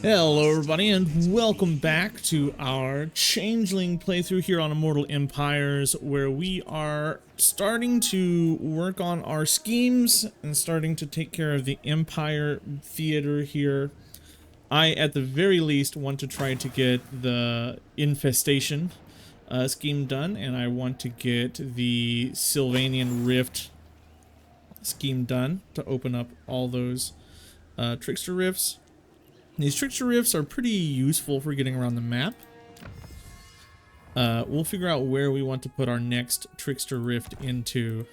Hello everybody and welcome back to our Changeling playthrough here on Immortal Empires, where we are starting to work on our schemes and starting to take care of the Empire theater here. I, at the very least, want to try to get the infestation scheme done, and I want to get the Sylvanian Rift scheme done to open up all those trickster rifts. These trickster rifts are pretty useful for getting around the map. We'll figure out where we want to put our next trickster rift into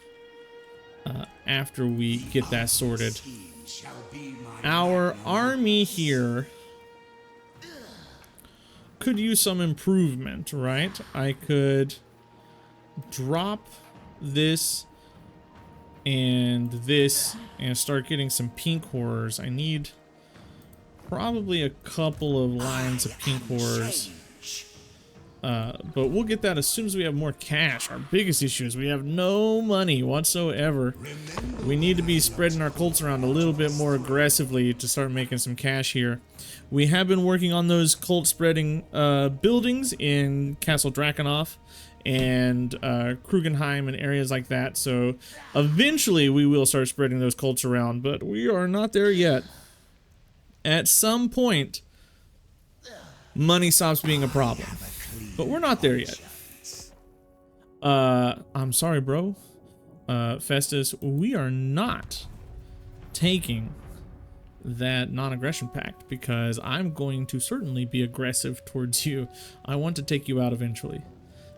after we get that sorted. Our army here could use some improvement, right? I could drop this and start getting some pink horrors. I need probably a couple of lines of pink horrors, but we'll get that as soon as we have more cash. Our biggest issue is we have no money whatsoever. We need to be spreading our cults around a little bit more aggressively to start making some cash here. We have been working on those cult spreading buildings in Castle Drakenhof and Krugenheim and areas like that, so eventually we will start spreading those cults around, but we are not there yet. At some point, money stops being a problem, but we're not there yet. I'm sorry, bro. Festus, we are not taking that non-aggression pact because I'm going to certainly be aggressive towards you. I want to take you out eventually.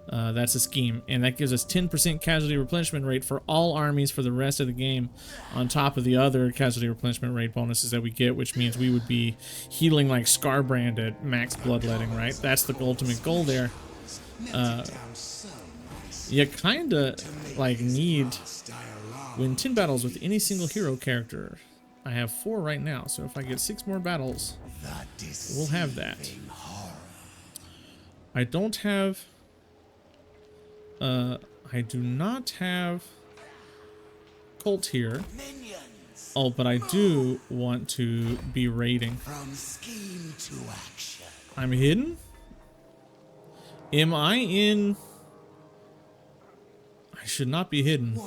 That's a scheme, and that gives us 10% casualty replenishment rate for all armies for the rest of the game, on top of the other casualty replenishment rate bonuses that we get, which means we would be healing like Scarbrand at max bloodletting, right? That's the ultimate goal there. You kinda like need win 10 battles with any single hero character. I have 4 right now, so if I get 6 more battles, we'll have that. I don't have I do not have cult here. Oh, but I do want to be raiding. I'm hidden? Am I in? I should not be hidden.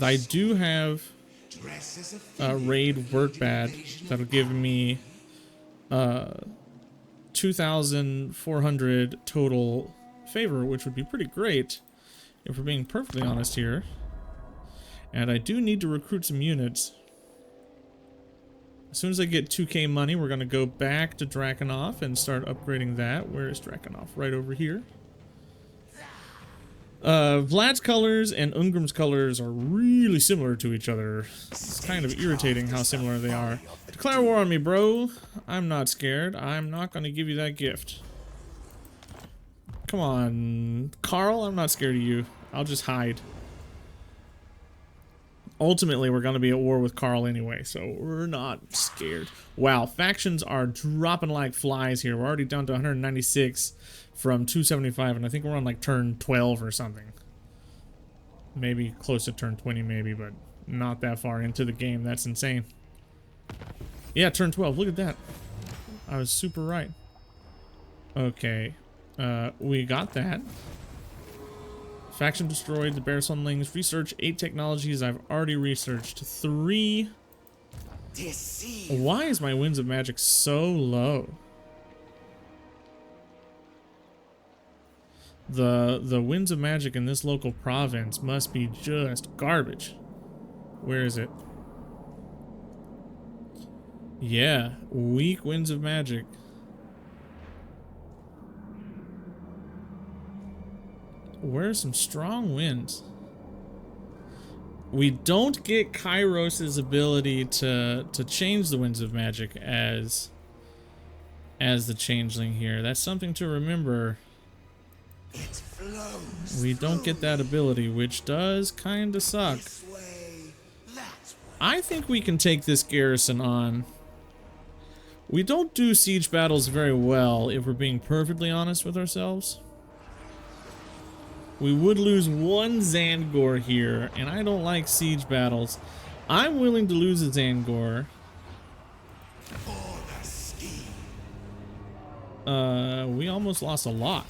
I do have a raid work badge that'll give me 2,400 total favor, which would be pretty great if we're being perfectly honest here. And I do need to recruit some units. As soon as I get 2k money, we're going to go back to Drakenhof and start upgrading that. Where is Drakenhof? Right over here. Vlad's colors and Ungrim's colors are really similar to each other. It's kind of irritating how similar they are. Declare war on me, bro. I'm not scared. I'm not going to give you that gift. Come on, Carl. I'm not scared of you. I'll just hide. Ultimately, we're going to be at war with Carl anyway, so we're not scared. Wow, factions are dropping like flies here. We're already down to 196 from 275, and I think we're on like turn 12 or something. Maybe close to turn 20 maybe, but not that far into the game. That's insane. Yeah, turn 12. Look at that. I was super right. Okay. We got that. Faction destroyed. The Bear Sunlings. Research 8 technologies. I've already researched 3. Why is my Winds of Magic so low? The Winds of Magic in this local province must be just garbage. Where is it? Yeah, weak Winds of Magic. Where are some strong winds? We don't get Kairos' ability to change the Winds of Magic as the Changeling here. That's something to remember. We don't get that ability, which does kinda suck. I think we can take this garrison on. We don't do siege battles very well, if we're being perfectly honest with ourselves. We would lose 1 Zangor here, and I don't like siege battles. I'm willing to lose a Zangor We almost lost a lot,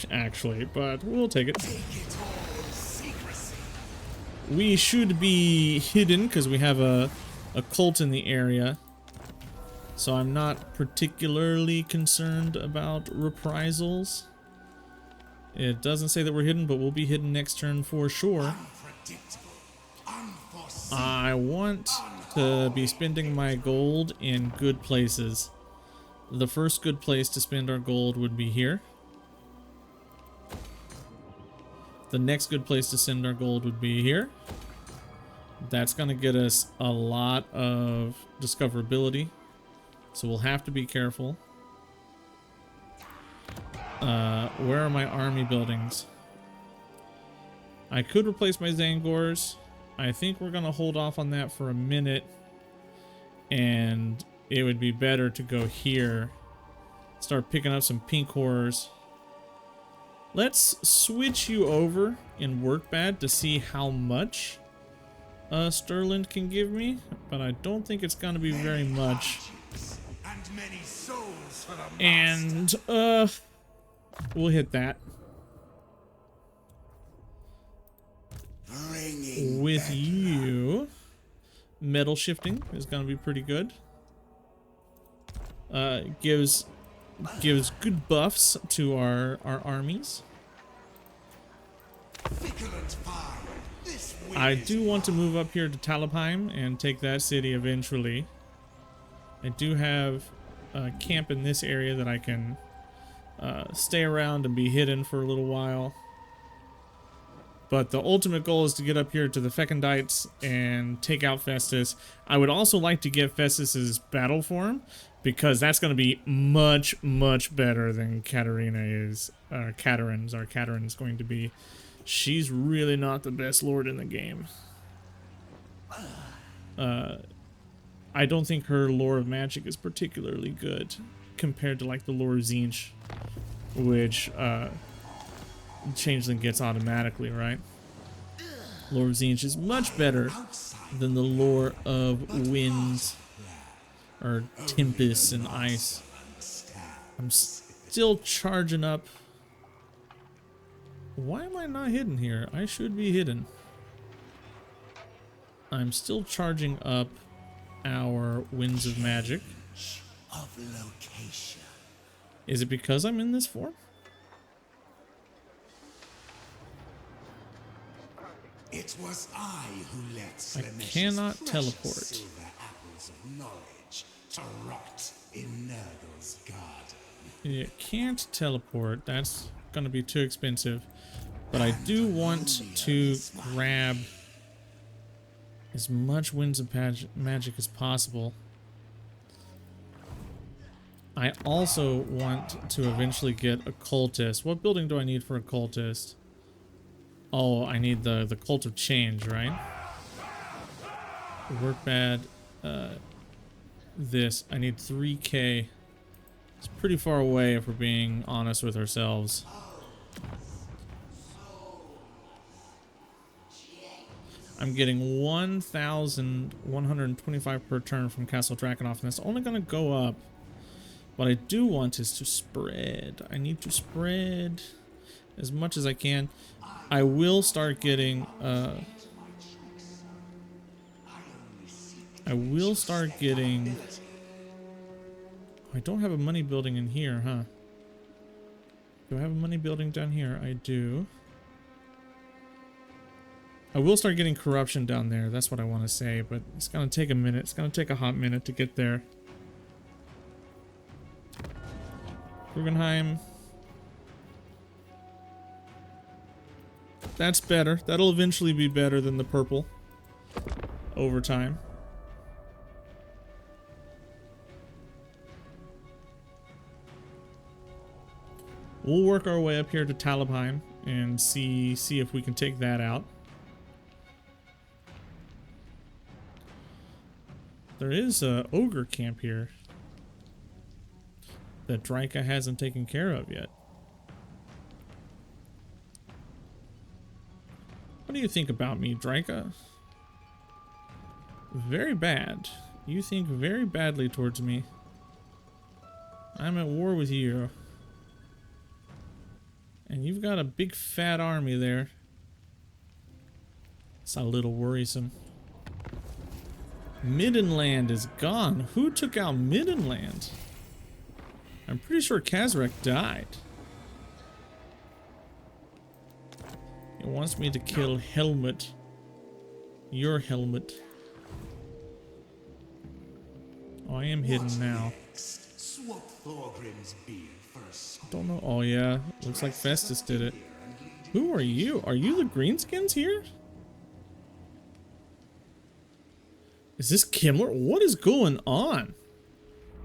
actually, but we'll take it. We should be hidden because we have a cult in the area. So I'm not particularly concerned about reprisals. It doesn't say that we're hidden, but we'll be hidden next turn for sure. I want to be spending my gold in good places. The first good place to spend our gold would be here. The next good place to send our gold would be here. That's going to get us a lot of discoverability, so we'll have to be careful. Where are my army buildings? I could replace my Zangors. I think we're going to hold off on that for a minute, and it would be better to go here. Start picking up some pink horrors. Let's switch you over in Workbad to see how much Sterling can give me, but I don't think it's going to be very much. And we'll hit that. With you, metal shifting is going to be pretty good. Gives good buffs to our armies. I do want to move up here to Talabheim and take that city eventually. I do have a camp in this area that I can stay around and be hidden for a little while. But the ultimate goal is to get up here to the Fecundites and take out Festus. I would also like to get Festus's battle form, because that's going to be much, much better than Katarina is. Katarin's going to be. She's really not the best lord in the game. I don't think her lore of magic is particularly good compared to like the lore of Tzeentch, which Changeling gets automatically, right? Lore of Tzeentch is much better than the lore of winds or tempests and ice. I'm still charging up. Why am I not hidden here? I should be hidden. I'm still charging up our winds of magic. Is it because I'm in this form? It was I who let I cannot teleport. Silver apples of knowledge to rot in Nurgle's garden. It can't teleport. That's going to be too expensive. But I do want to grab as much winds of magic as possible. I also want to eventually get a cultist. What building do I need for a cultist? Oh, I need the Cult of Change, right? Workbad. This. I need 3K. It's pretty far away if we're being honest with ourselves. I'm getting 1,125 per turn from Castle Drakenhof, and that's only going to go up. What I do want is to spread. I need to spread as much as I can. I will start getting I don't have a money building in here, huh? Do I have a money building down here? I do. I will start getting corruption down there. That's what I want to say, but it's going to take a minute. It's going to take a hot minute to get there. Guggenheim. That's better. That'll eventually be better than the purple over time. We'll work our way up here to Talabheim and see if we can take that out. There is a ogre camp here that Draika hasn't taken care of yet. What do you think about me, Draika? Very bad. You think very badly towards me. I'm at war with you. And you've got a big fat army there. It's a little worrisome. Middenland is gone. Who took out Middenland? I'm pretty sure Kazrak died. It wants me to kill Helmut. Your Helmut. Oh, I am hidden now. Swap Thorgrim's beard first. Don't know. Oh yeah, looks like Festus did it. Who are you? Are you the Greenskins here? Is this Kimmler? What is going on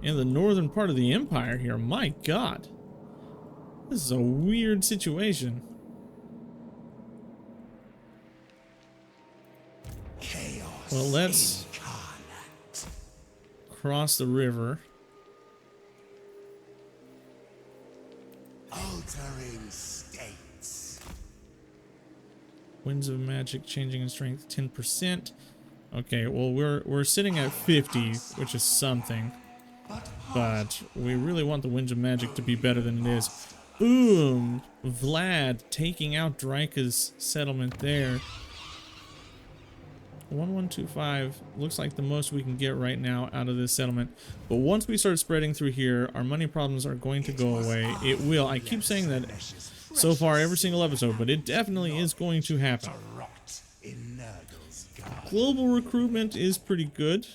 in the northern part of the Empire here? My God. This is a weird situation. Chaos. Well, let's incarnate. cross the river. Altering states. Winds of magic changing in strength 10%. Okay, well we're sitting at 50, which is something. But we really want the Winds of Magic to be better than it is. Boom! Vlad taking out Drika's settlement there. 1125 looks like the most we can get right now out of this settlement. But once we start spreading through here, our money problems are going to go away. It will. I keep saying that so far every single episode, but it definitely is going to happen. Global recruitment is pretty good.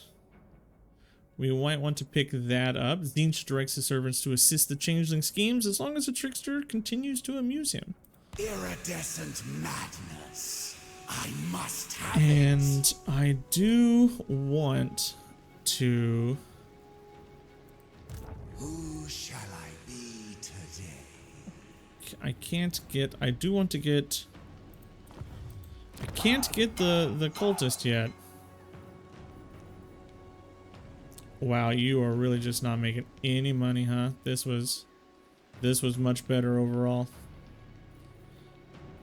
We might want to pick that up. Zinch directs his servants to assist the Changeling schemes as long as the trickster continues to amuse him. Iridescent madness. I must have And it. I do want to... Who shall I be today? I can't get... I do want to get... I can't get the cultist yet. Wow, you are really just not making any money, huh? This was much better overall.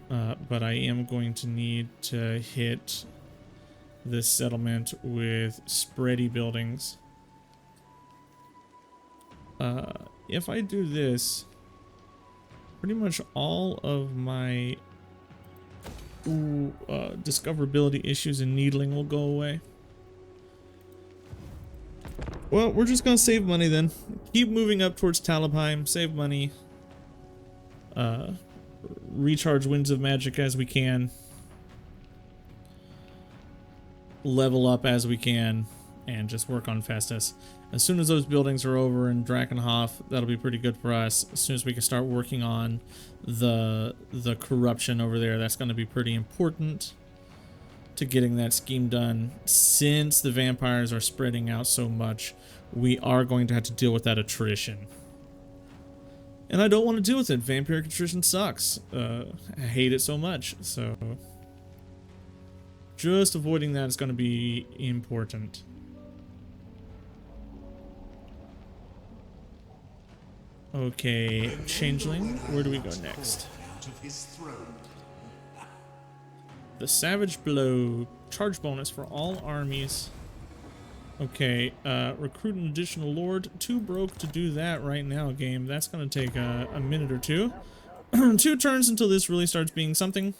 But I am going to need to hit this settlement with spready buildings. If I do this, pretty much all of my discoverability issues in needling will go away. Well, we're just gonna save money then. Keep moving up towards Talabheim, save money. Recharge Winds of Magic as we can. Level up as we can. And just work on Festus. As soon as those buildings are over in Drakenhof, that'll be pretty good for us. As soon as we can start working on the corruption over there, that's going to be pretty important to getting that scheme done. Since the vampires are spreading out so much, we are going to have to deal with that attrition. And I don't want to deal with it. Vampiric attrition sucks. I hate it so much. So just avoiding that is going to be important. Okay, Changeling, where do we go next? The Savage Blow, charge bonus for all armies. Okay, recruit an additional lord. Too broke to do that right now, game. That's gonna take a minute or two. 2 turns until this really starts being something.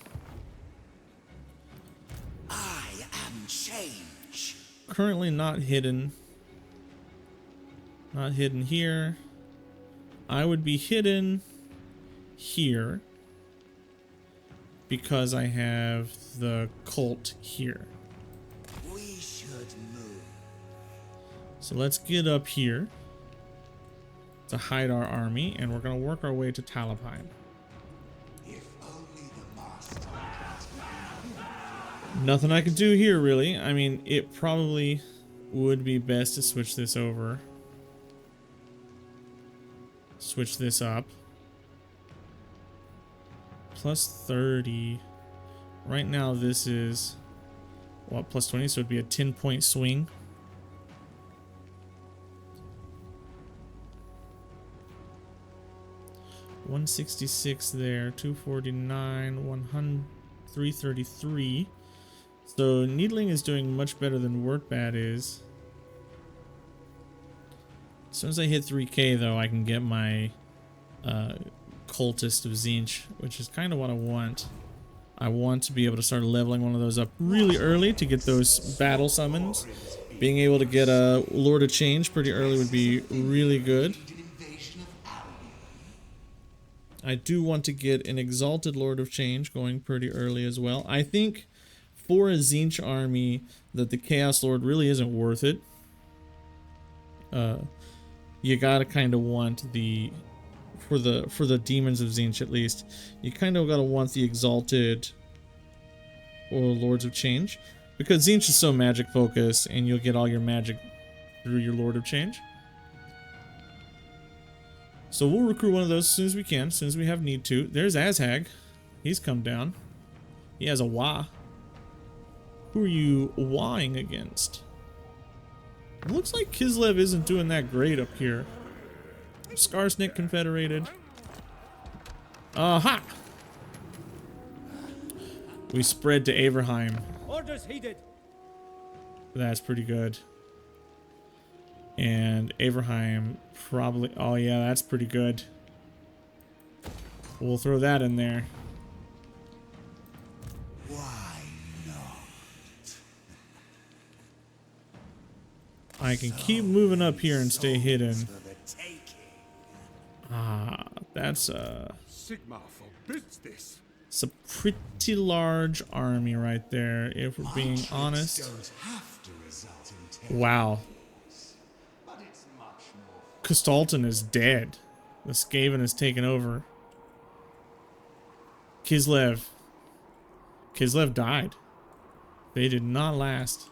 I am change. Currently not hidden. Not hidden here. I would be hidden here because I have the cult here. We should move. So let's get up here to hide our army, and we're going to work our way to Talabheim. If only the master. Nothing I can do here, really. I mean, it probably would be best to switch this over. Switch this up. Plus 30. Right now this is, what, plus 20, so it'd be a 10-point swing. $166 there, 249, 100, 333. So Needling is doing much better than Wurtbad is. As soon as I hit 3K though, I can get my Cultist of Tzeentch, which is kind of what I want. I want to be able to start leveling one of those up really early to get those battle summons. Being able to get a Lord of Change pretty early would be really good. I do want to get an Exalted Lord of Change going pretty early as well. I think for a Tzeentch army that the Chaos Lord really isn't worth it. You gotta kind of want the for the Demons of Tzeentch at least. You kind of gotta want the Exalted or Lords of Change, because Tzeentch is so magic focused, and you'll get all your magic through your Lord of Change. So we'll recruit one of those as soon as we can, as soon as we have need to. There's Azhag. He's come down. He has a Wah. Who are you wahing against? It looks like Kislev isn't doing that great up here. Skarsnik Confederated. Aha! We spread to Averheim. Orders heeded. That's pretty good. And Averheim probably... Oh yeah, that's pretty good. We'll throw that in there. Why not? I can keep moving up here and stay hidden. For the taking. Ah, that's Sigma forbids this. it's a pretty large army right there, if we're being Tricks honest. don't have to result in taking, Wow. but it's much more Kastalton is dead. The Skaven has taken over. Kislev died. They did not last.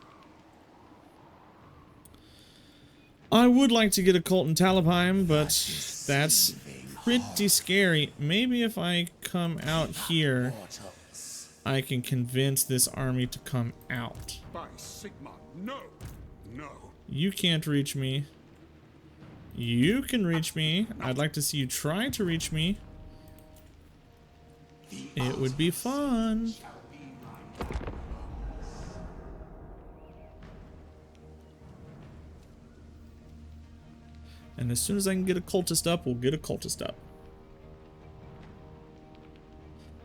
I would like to get a cult in Talabheim, but that's pretty scary. Maybe if I come out here, mortals. I can convince this army to come out. By Sigma, no, no. You can't reach me. You can reach me. I'd like to see you try to reach me. It would be fun. And as soon as I can get a cultist up, we'll get a cultist up.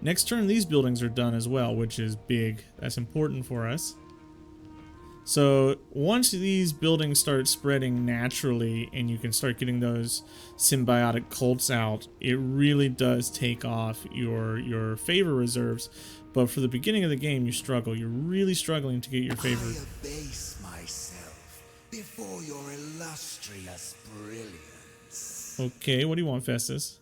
Next turn, these buildings are done as well, which is big. That's important for us. So once these buildings start spreading naturally and you can start getting those symbiotic cults out, it really does take off your favor reserves. But for the beginning of the game, you struggle. You're really struggling to get your favor. I abase myself before your illustrious brilliance. Okay, what do you want, Festus?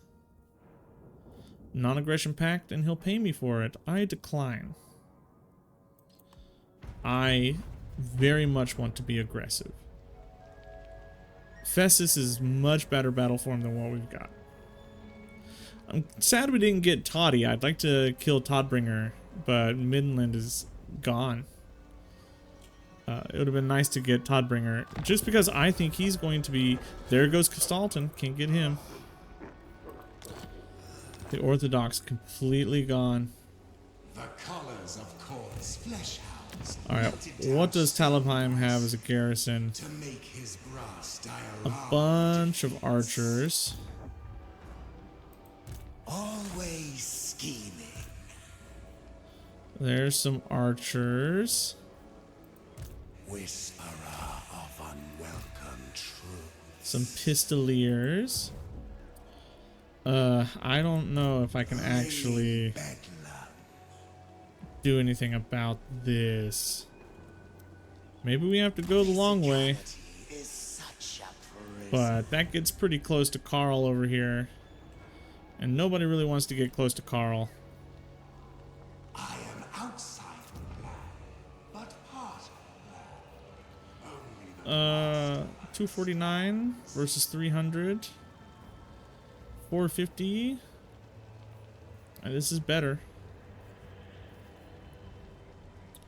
Non-aggression pact, and he'll pay me for it. I decline. I very much want to be aggressive. Festus is much better battle form than what we've got. I'm sad we didn't get Toddy. I'd like to kill Toddbringer, but Midland is gone. It would have been nice to get Toddbringer, just because I think he's going to be... There goes Kastalton. Can't get him. The Orthodox completely gone. The colors of Kor's flesh hounds. Alright, what does Talabheim have as a garrison? To make his brass A diorama. bunch of archers. Always scheming. There's some archers. Whisperer of unwelcome truth. Some pistoliers. I don't know if I can actually Bedlam. do anything about this. Maybe we have to go the long way. Is such a prison. But that gets pretty close to Carl over here. And nobody really wants to get close to Carl. I am outside the plan, but part of the plan. Only the 249 versus 300. 450. This is better.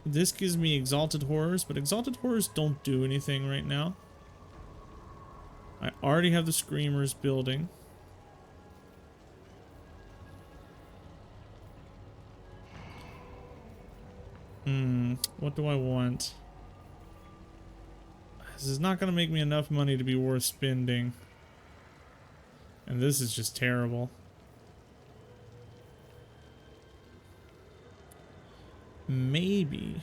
This gives me Exalted Horrors, but Exalted Horrors don't do anything right now. I already have the Screamers building. What do I want? This is not going to make me enough money to be worth spending. And this is just terrible. Maybe.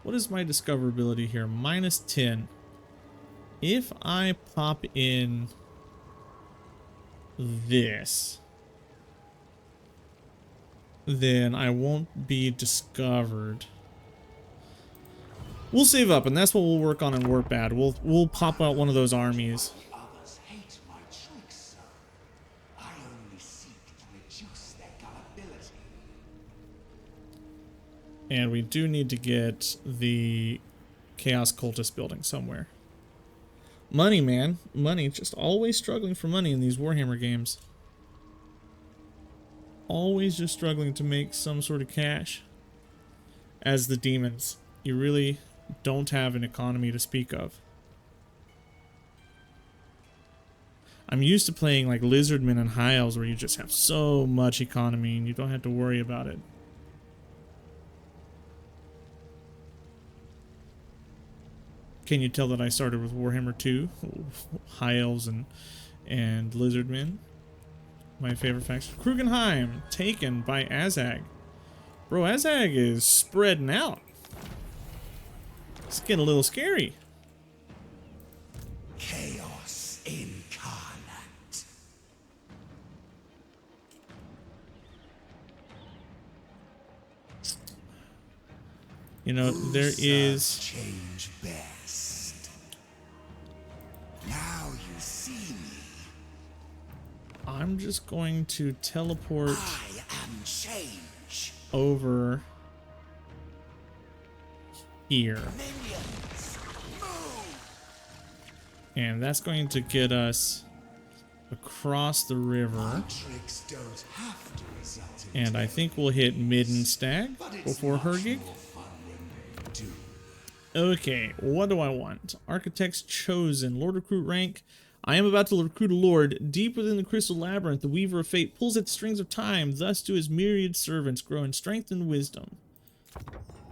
What is my discoverability here? -10. If I pop in this, then I won't be discovered. We'll save up, and that's what we'll work on in Warp Bad. We'll pop out one of those armies. Others hate my tricks, sir. I only seek to reduce their gullibility. And we do need to get the Chaos Cultist building somewhere. Money, man. Money. Just always struggling for money in these Warhammer games. Always just struggling to make some sort of cash. As the demons. You really don't have an economy to speak of. I'm used to playing like Lizardmen and High Elves where you just have so much economy and you don't have to worry about it. Can you tell that I started with Warhammer 2? High Elves and Lizardmen. My favorite faction. Krugenheim, taken by Azag. Bro, Azag is spreading out. It's getting a little scary. Chaos incarnate. You know, there is... Change best. Now you see me. I'm just going to teleport I am change. over here. Minions, move. And that's going to get us across the river. Tricks don't have to result in And I think we'll hit Middenstag but it's before much Hergig. more fun when they do. Okay, what do I want? Architects chosen. Lord recruit rank. I am about to recruit a lord. Deep within the crystal labyrinth, the weaver of fate pulls at the strings of time. Thus do his myriad servants grow in strength and wisdom.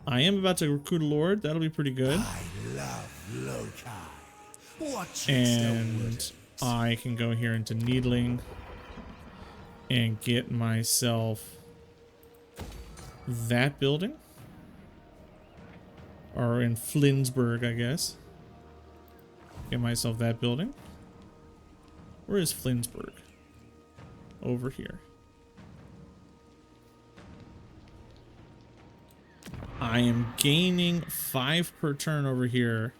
I am about to recruit a lord. That'll be pretty good. I love Loci. What tricks And wouldn't? I can go here into Needling and get myself that building. Or in Flinsburg, I guess. Get myself that building. Where is Flinsburg? Over here. I am gaining 5 per turn over here.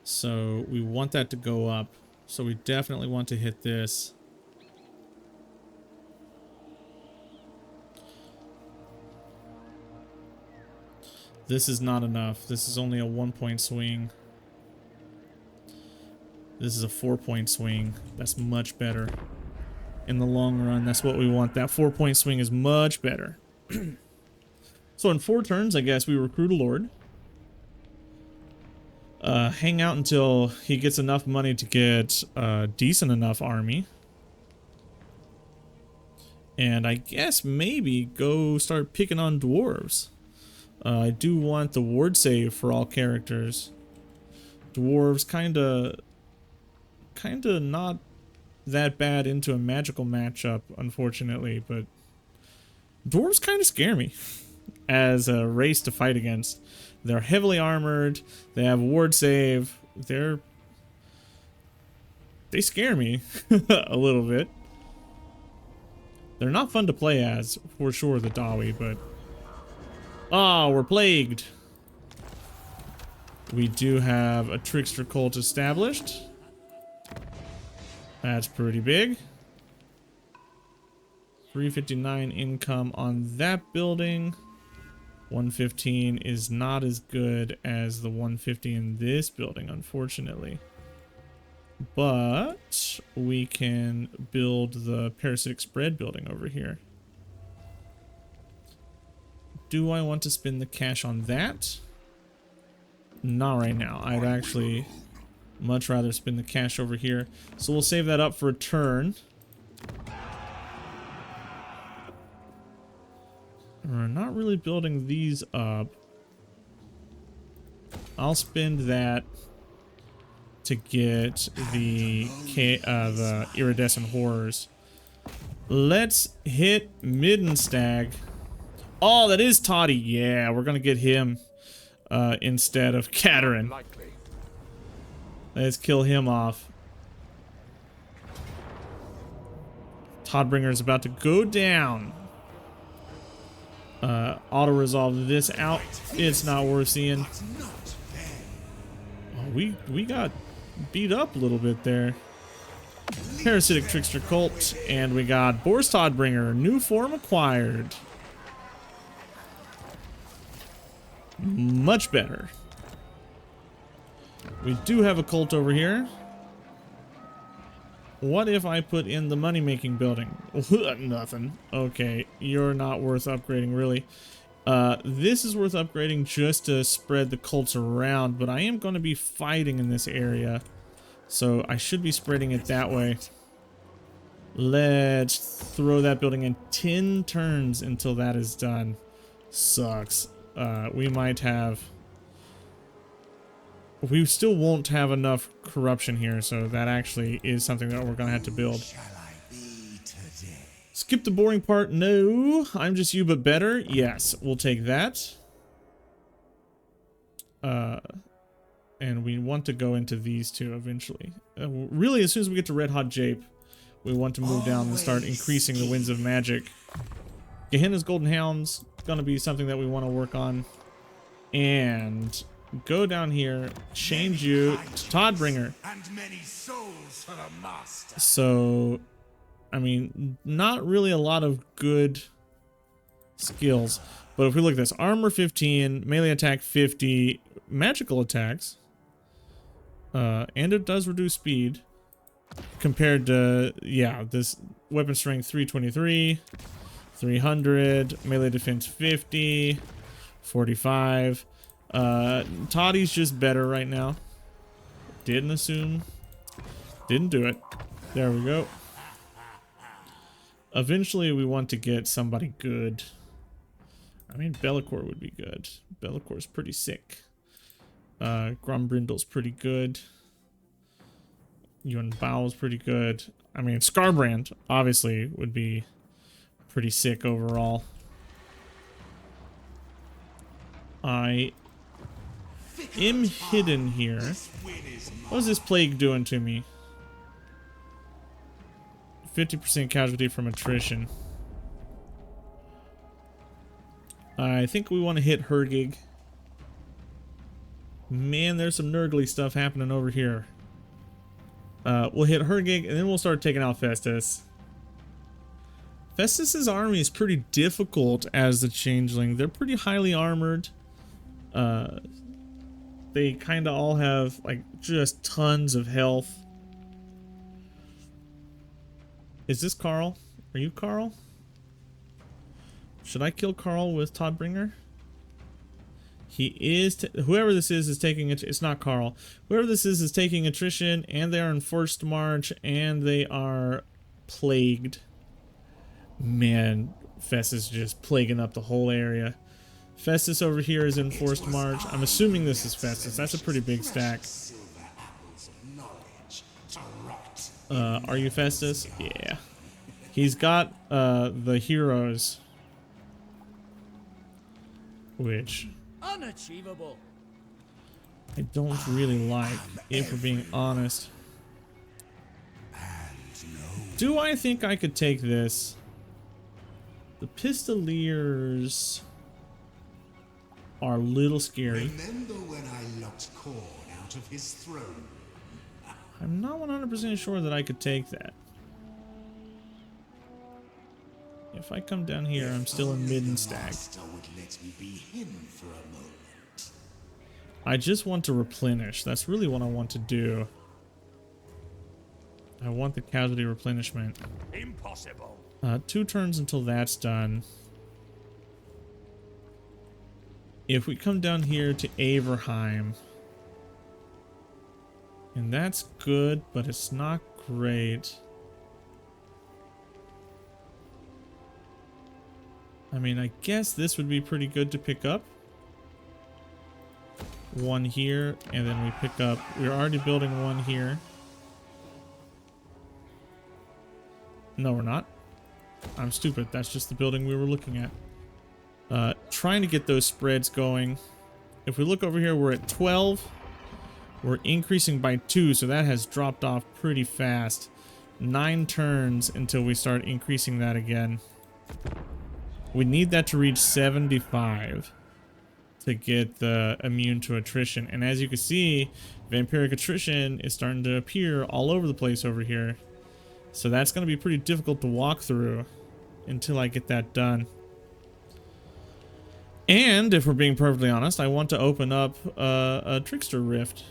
So we want that to go up. So we definitely want to hit this. This is not enough. This is only a 1-point swing. This is a 4-point swing. That's much better. In the long run, that's what we want. That 4-point swing is much better. So in 4 turns, I guess we recruit a lord. Hang out until he gets enough money to get a decent enough army. And I guess maybe go start picking on dwarves. I do want the ward save for all characters. Dwarves kinda not that bad into a magical matchup, unfortunately, but dwarves kind of scare me as a race to fight against. They're heavily armored, they have ward save, they scare me a little bit. They're not fun to play as, for sure, the Dawi, but... Ah, we're plagued. We do have a trickster cult established. That's pretty big. 359 income on that building. 115 is not as good as the 150 in this building, unfortunately. But we can build the parasitic spread building over here. Do I want to spend the cash on that? Not right now. I'd actually much rather spend the cash over here. So we'll save that up for a turn. We're not really building these up. I'll spend that to get the iridescent horrors. Let's hit Middenstag. Oh, that is Toddy. Yeah, we're gonna get him instead of Katerin. Likely. Let's kill him off. Toddbringer is about to go down. Auto resolve this out. It's not worth seeing. Oh, we got beat up a little bit there. Parasitic Trickster Cult, and we got Boris Toddbringer, new form acquired. Much better. We do have a cult over here. What if I put in the money-making building? Nothing. Okay, you're not worth upgrading, really. This is worth upgrading just to spread the cults around, but I am going to be fighting in this area, so I should be spreading it that way. Let's throw that building in 10 turns until that is done. Sucks. We might have... We still won't have enough corruption here, so that actually is something that we're going to have to build. Skip the boring part. No, I'm just you, but better. Yes, we'll take that. And we want to go into these two eventually. Really, as soon as we get to Red Hot Jape, we want to move down and start increasing the Winds of Magic. Gehenna's Golden Hounds going to be something that we want to work on. And... go down here, change you to Toddbringer. And many souls for the master. So, I mean, not really a lot of good skills. But if we look at this, armor 15, melee attack 50, magical attacks. And it does reduce speed. Compared to, yeah, this weapon strength 323, 300, melee defense 50, 45. Toddy's just better right now. Didn't assume. Didn't do it. There we go. Eventually we want to get somebody good. I mean, Bellicor would be good. Bellicor's pretty sick. Grombrindle's pretty good. Yuan Bao's pretty good. I mean, Scarbrand obviously would be pretty sick overall. I am hidden here. What is this plague doing to me? 50% casualty from attrition. I think we want to hit Hergig. Man, there's some nurgly stuff happening over here. We'll hit Hergig and then we'll start taking out Festus. Festus's army is pretty difficult as the Changeling. They're pretty highly armored. They kind of all have like just tons of health. Is this Carl? Are you Carl? Should I kill Carl with Toddbringer? He is, whoever this is taking it. It's not Carl. Whoever this is taking attrition, and they are in forced march, and they are plagued. Man, Festus is just plaguing up the whole area. Festus over here is in forced march. I'm assuming this is Festus. That's a pretty big stack. Are you Festus? Yeah. He's got the heroes, which unachievable. I don't really like, if we're being honest. Do I think I could take this? The Pistoliers are a little scary. Remember when I locked Korn out of his throne? I'm not 100% sure that I could take that. If I come down here, I'm still in Middenstag. I just want to replenish. That's really what I want to do. I want the casualty replenishment. Impossible. 2 turns until that's done. If we come down here to Averheim, and that's good, but it's not great. I mean, I guess this would be pretty good to pick up. one here, and then we pick up, we're already building one here. No, we're not. I'm stupid. That's just the building we were looking at. Trying to get those spreads going. If we look over here, we're at 12. We're increasing by 2, so that has dropped off pretty fast. 9 turns until we start increasing that again. We need that to reach 75 to get the immune to attrition. And as you can see, vampiric attrition is starting to appear all over the place over here. So that's going to be pretty difficult to walk through until I get that done. And if we're being perfectly honest, I want to open up a Trickster Rift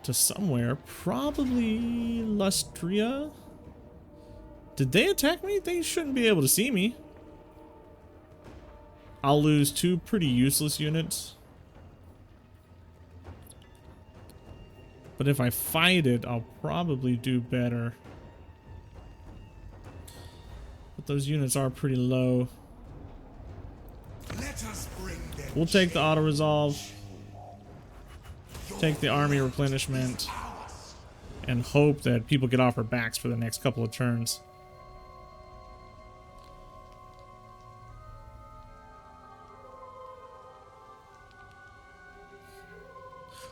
to somewhere. Probably Lustria. Did they attack me? They shouldn't be able to see me. I'll lose 2 pretty useless units. But if I fight it, I'll probably do better. But those units are pretty low. Let us bring them. We'll take the auto-resolve. Take the army replenishment. And hope that people get off our backs for the next couple of turns.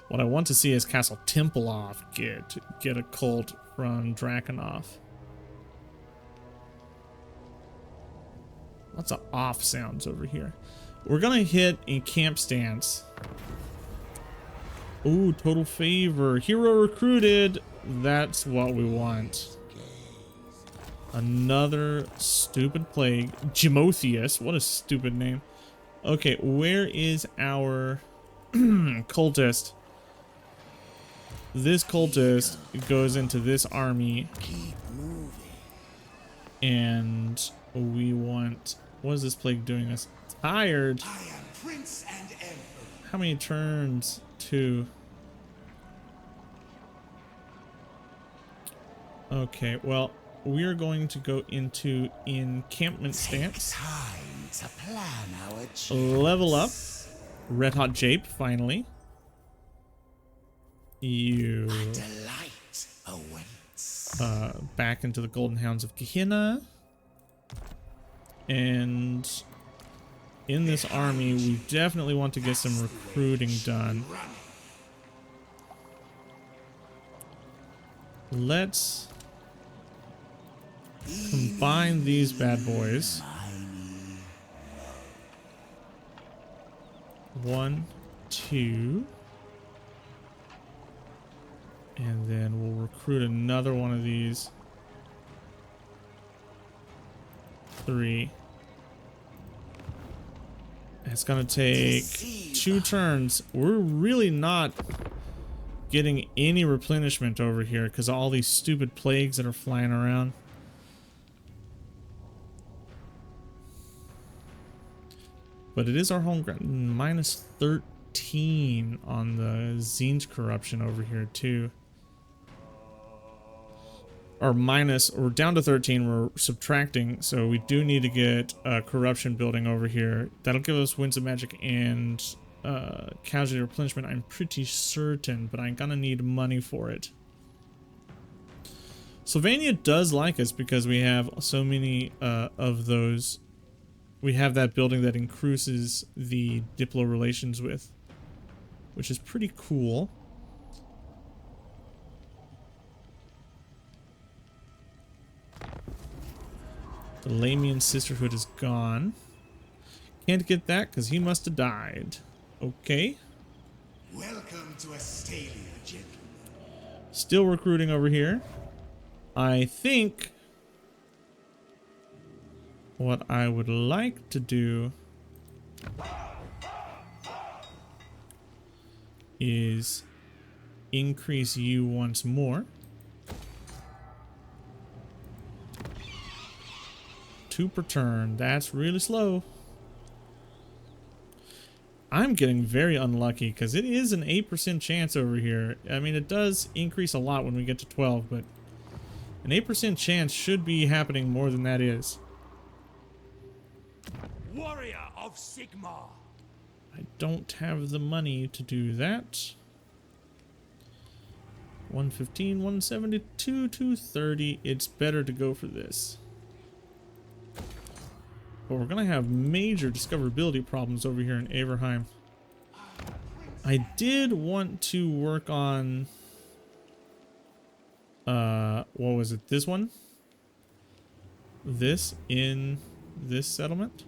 What I want to see is Castle Templeoff get a cult from Drakenhof. Lots of off sounds over here. We're gonna hit a camp stance. Ooh, total favor. Hero recruited. That's what we want. Another stupid plague. Gimotheus. What a stupid name. Okay, where is our cultist? This cultist goes into this army. And we want... What is this plague doing us? Tired. I am Prince and Emperor. How many turns? 2. Okay, well, we're going to go into encampment stance. Time to plan our journey. Level up. Red Hot Jape, finally. You... Delight awaits. Back into the Golden Hounds of Gehenna. And in this army, we definitely want to get some recruiting done. Let's combine these bad boys. 1, 2. And then we'll recruit another one of these. 3. It's gonna take 2 turns. We're really not getting any replenishment over here because of all these stupid plagues that are flying around. But it is our home ground. Minus 13 on the Tzeentch corruption over here too. Or minus, we're down to 13, we're subtracting, so we do need to get corruption building over here. That'll give us Winds of Magic and casualty replenishment, I'm pretty certain, but I'm gonna need money for it. Sylvania does like us because we have so many of those. We have that building that increases the Diplo relations with, which is pretty cool. The Lamian Sisterhood is gone. Can't get that because he must have died. Okay. Welcome to Astalia, gentlemen. Still recruiting over here. I think what I would like to do is increase you once more. 2 per turn. That's really slow. I'm getting very unlucky because it is an 8% chance over here. I mean, it does increase a lot when we get to 12, but an 8% chance should be happening more than that is. Warrior of Sigmar. I don't have the money to do that. 115, 172, 230. It's better to go for this. But we're gonna have major discoverability problems over here in Averheim. I did want to work on what was it? This one? This in this settlement.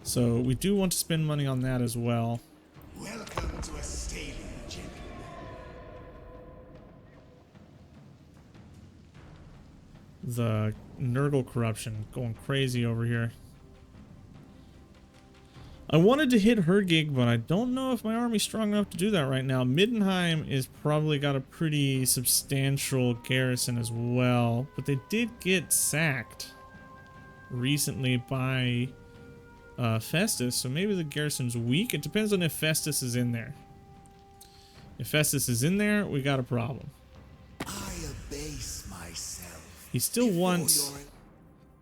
So we do want to spend money on that as well. Welcome to a stadium, gentlemen. The Nurgle corruption going crazy over here. I wanted to hit her gig, but I don't know if my army's strong enough to do that right now. Middenheim is probably got a pretty substantial garrison as well, but they did get sacked recently by Festus, so maybe the garrison's weak. It depends on if Festus is in there. If Festus is in there, we got a problem. I abase myself. He still wants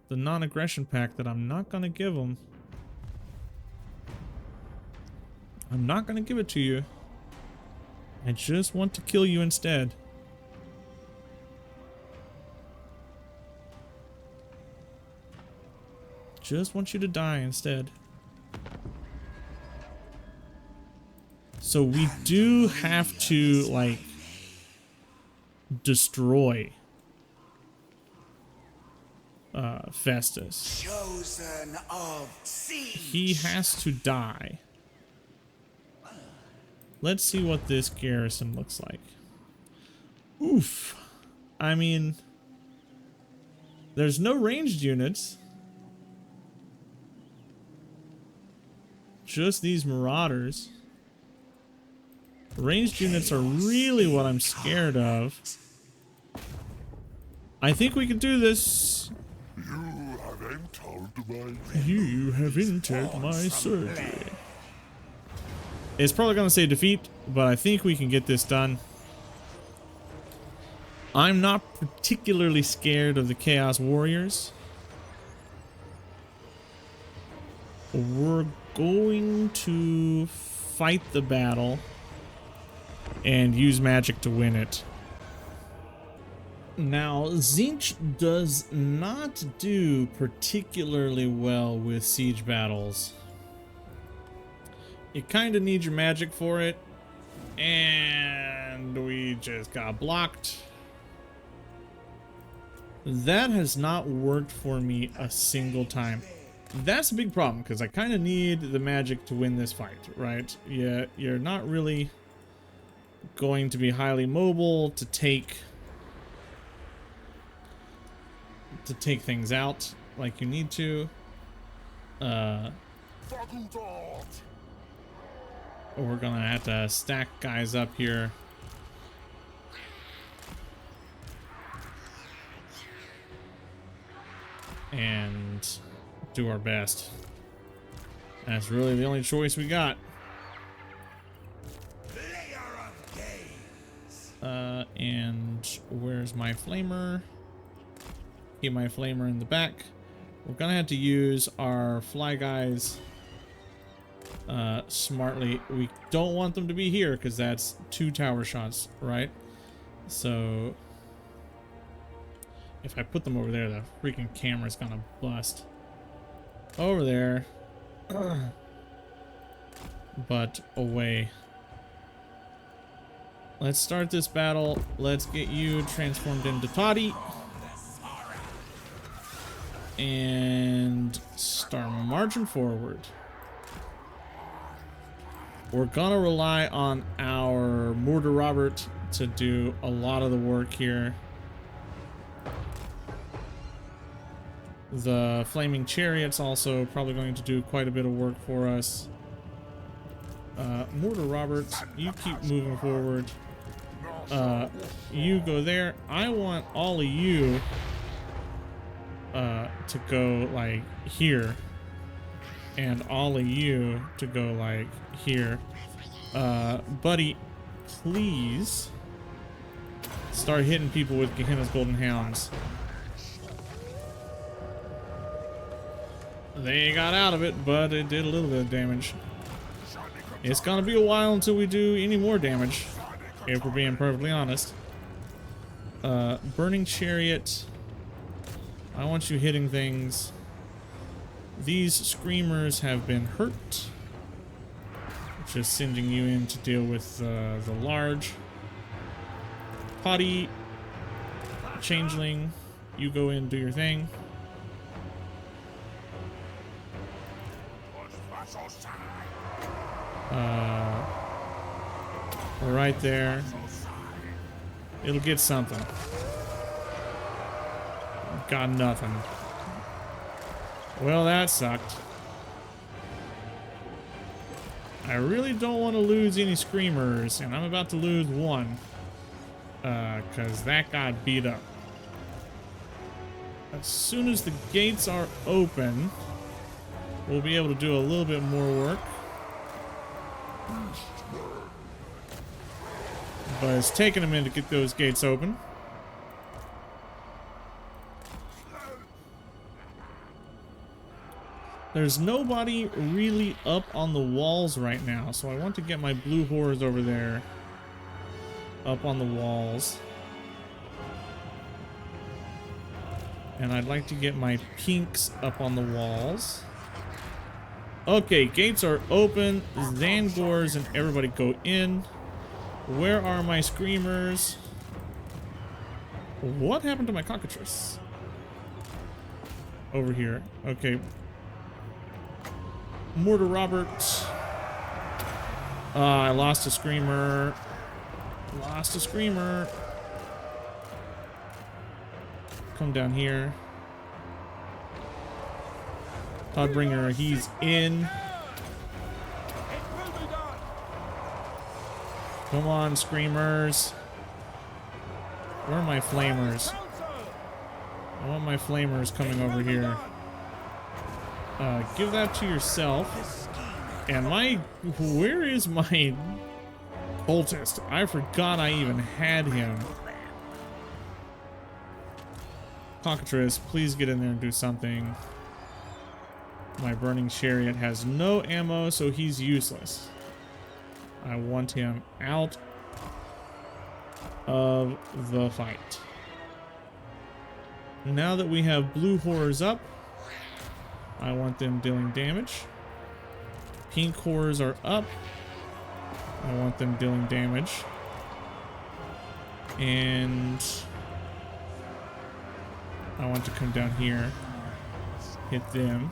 the non-aggression pact that I'm not gonna give him. I'm not gonna give it to you. I just want to kill you instead. Just want you to die instead. So we do have to, like, destroy Festus. Chosen of siege. He has to die. Let's see what this garrison looks like. Oof. I mean, there's no ranged units. Just these marauders. Ranged units are really what I'm scared of. I think we can do this. You have entered my surgery. It's probably going to say defeat, but I think we can get this done. I'm not particularly scared of the Chaos Warriors. We're going to fight the battle and use magic to win it. Now, Tzeentch does not do particularly well with siege battles. You kind of need your magic for it, and we just got blocked. That has not worked for me a single time. That's a big problem, because I kind of need the magic to win this fight, right? Yeah, you're not really going to be highly mobile to take things out like you need to. We're gonna have to stack guys up here. And do our best. That's really the only choice we got. And where's my flamer? Keep my flamer in the back. We're gonna have to use our fly guys smartly. We don't want them to be here because that's 2 tower shots, right? So if I put them over there, the freaking camera's gonna bust. Over there. But away. Let's start this battle. Let's get you transformed into Toddy. And start marching forward. We're gonna rely on our Mortar Robert to do a lot of the work here. The Flaming Chariot's also probably going to do quite a bit of work for us. Mortar Robert, you keep moving forward. You go there. I want all of you to go like here, and all of you to go like here. Buddy, please start hitting people with Gehenna's Golden Hounds. They got out of it, but it did a little bit of damage. It's gonna be a while until we do any more damage, if we're being perfectly honest. Burning Chariot. I want you hitting things. These Screamers have been hurt. Just sending you in to deal with the large. Potty. Changeling. You go in and do your thing. Right there. It'll get something. Got nothing. Well, that sucked. I really don't want to lose any Screamers, and I'm about to lose one. Because that got beat up. As soon as the gates are open, we'll be able to do a little bit more work. But it's taking a minute to get those gates open. There's nobody really up on the walls right now, so I want to get my blue horrors over there. Up on the walls. And I'd like to get my pinks up on the walls. Okay, gates are open. Zangors and everybody go in. Where are my Screamers? What happened to my Cockatrice? Over here. Okay. Mortar Robert. I lost a Screamer. Lost a Screamer. Come down here. Toddbringer, he's in. Come on, Screamers. Where are my Flamers? I want my Flamers coming over here. Give that to yourself. And where is my cultist? I forgot I even had him. Cockatrice, please get in there and do something. My Burning Chariot has no ammo, so he's useless. I want him out of the fight. Now that we have blue horrors up, I want them dealing damage. Pink horrors are up. I want them dealing damage. And I want to come down here, hit them.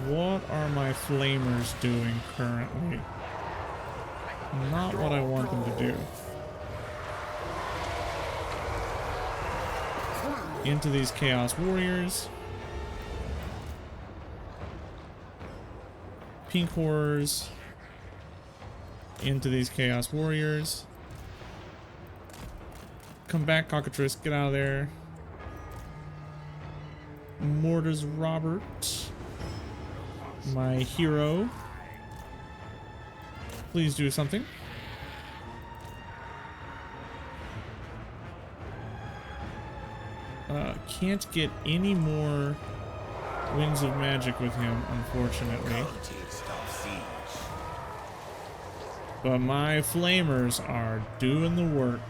What are my Flamers doing currently? Not what I want them to do. Into these Chaos Warriors. Pink Horrors. Into these Chaos Warriors. Come back, Cockatrice. Get out of there. Mortars Robert. My hero. Please do something. Can't get any more Wings of Magic with him, unfortunately. But my Flamers are doing the work.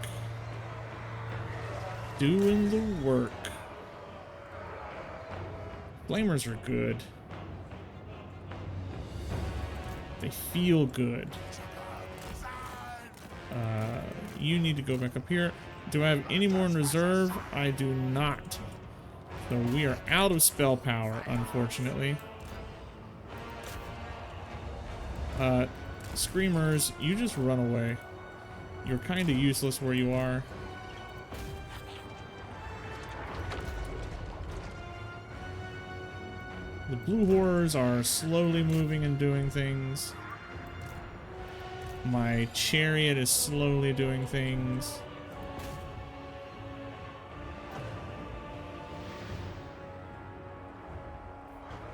Doing the work. Flamers are good. They feel good. You need to go back up here. Do I have any more in reserve? I do not. So we are out of spell power, unfortunately. Screamers, you just run away. You're kind of useless where you are. The blue horrors are slowly moving and doing things. My chariot is slowly doing things.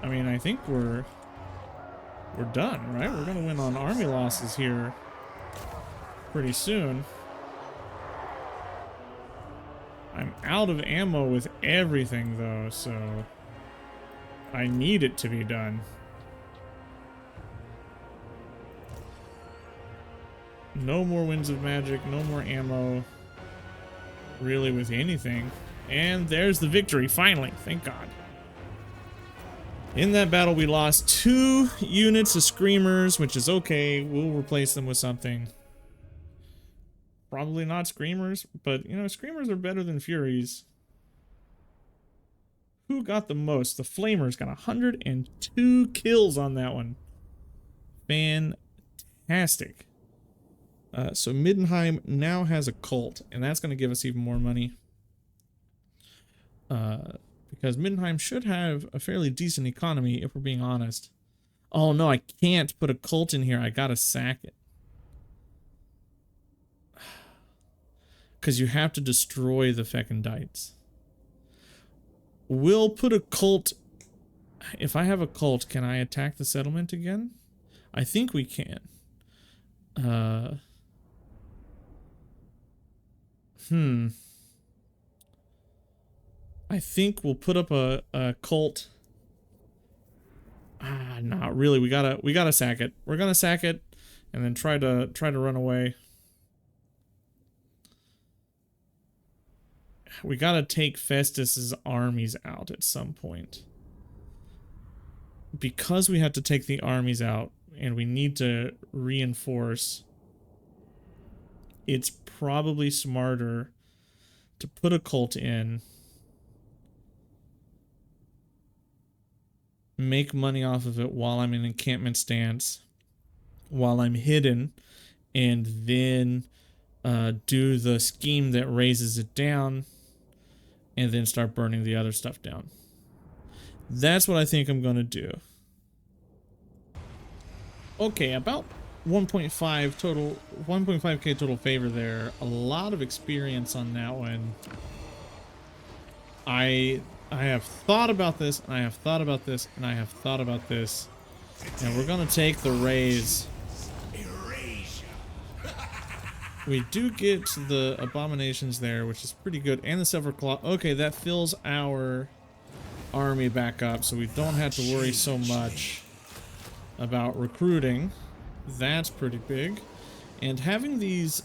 I mean, I think we're done, right? We're gonna win on army losses here pretty soon. I'm out of ammo with everything though, so I need it to be done. No more Winds of Magic, no more ammo, really, with anything. And there's the victory, finally, thank God. In that battle, we lost 2 units of Screamers, which is okay. We'll replace them with something. Probably not Screamers, but, you know, Screamers are better than Furies. Who got the most? The Flamers got 102 kills on that one. Fantastic. So Middenheim now has a cult, and that's going to give us even more money. Because Middenheim should have a fairly decent economy, if we're being honest. Oh no, I can't put a cult in here. I gotta sack it. Because you have to destroy the Fecundites. We'll put a cult... If I have a cult, can I attack the settlement again? I think we can. I think we'll put up a cult. Not really. We gotta sack it. We're gonna sack it, and then try to run away. We gotta take Festus's armies out at some point. Because we have to take the armies out, and we need to reinforce, it's probably smarter to put a cult in, make money off of it while I'm in encampment stance, while I'm hidden, and then do the scheme that raises it down, and then start burning the other stuff down. That's what I think I'm gonna do. Okay, about 1.5 total, 1.5k total favor there. A lot of experience on that one. I have thought about this, and I have thought about this, and I have thought about this, and we're gonna take the raise. We do get the abominations there, which is pretty good, and the silver claw. Okay, that fills our army back up, so we don't have to worry so much about recruiting. That's pretty big. And having these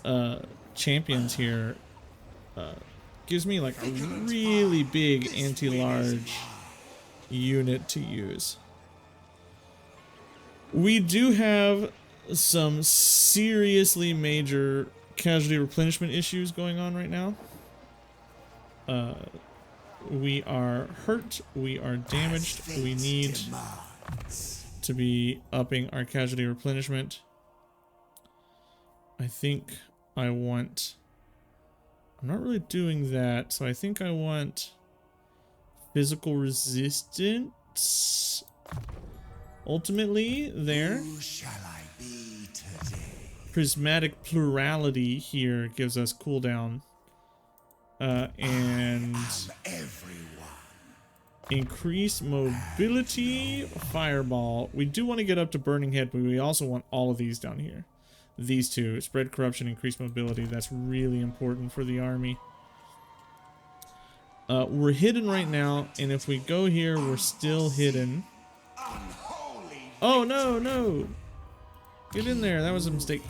champions here gives me like a really big anti-large unit to use. We do have some seriously major casualty replenishment issues going on right now. We are hurt, we are damaged, we need to be upping our casualty replenishment. I think I want... I'm not really doing that, so I think I want physical resistance. Ultimately, there. Who shall I be today? Prismatic plurality here gives us cooldown. And increase mobility, fireball. We do want to get up to burning head, but we also want all of these down here. These two, spread corruption, increase mobility. That's really important for the army. We're hidden right now, and if we go here, we're still hidden. Oh no, no! Get in there. That was a mistake.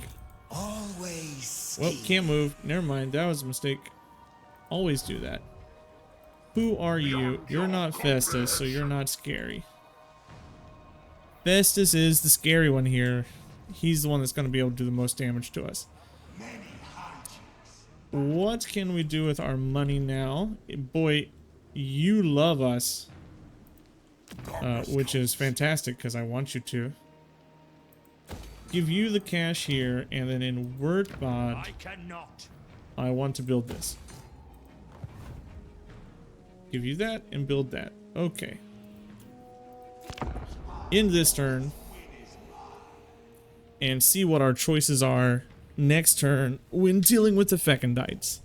Well, can't move. Never mind. That was a mistake. Always do that. Who are you? You're not Festus, so you're not scary. Festus is the scary one here. He's the one that's going to be able to do the most damage to us. What can we do with our money now? Boy, you love us. Which is fantastic, because I want you to. Give you the cash here, and then in Wordbot, I want to build this. Give you that, and build that. Okay. In this turn, and see what our choices are next turn when dealing with the Fecundites.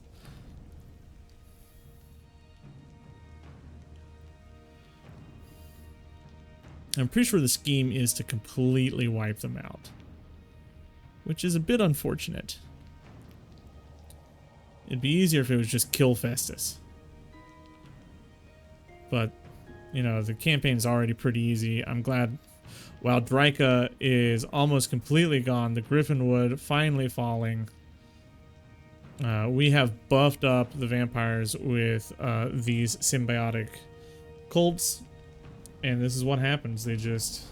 I'm pretty sure the scheme is to completely wipe them out, which is a bit unfortunate. It'd be easier if it was just kill Festus. But, you know, the campaign's already pretty easy. I'm glad. While Dryka is almost completely gone, the Griffinwood finally falling. We have buffed up the vampires with these symbiotic cults, and this is what happens. They just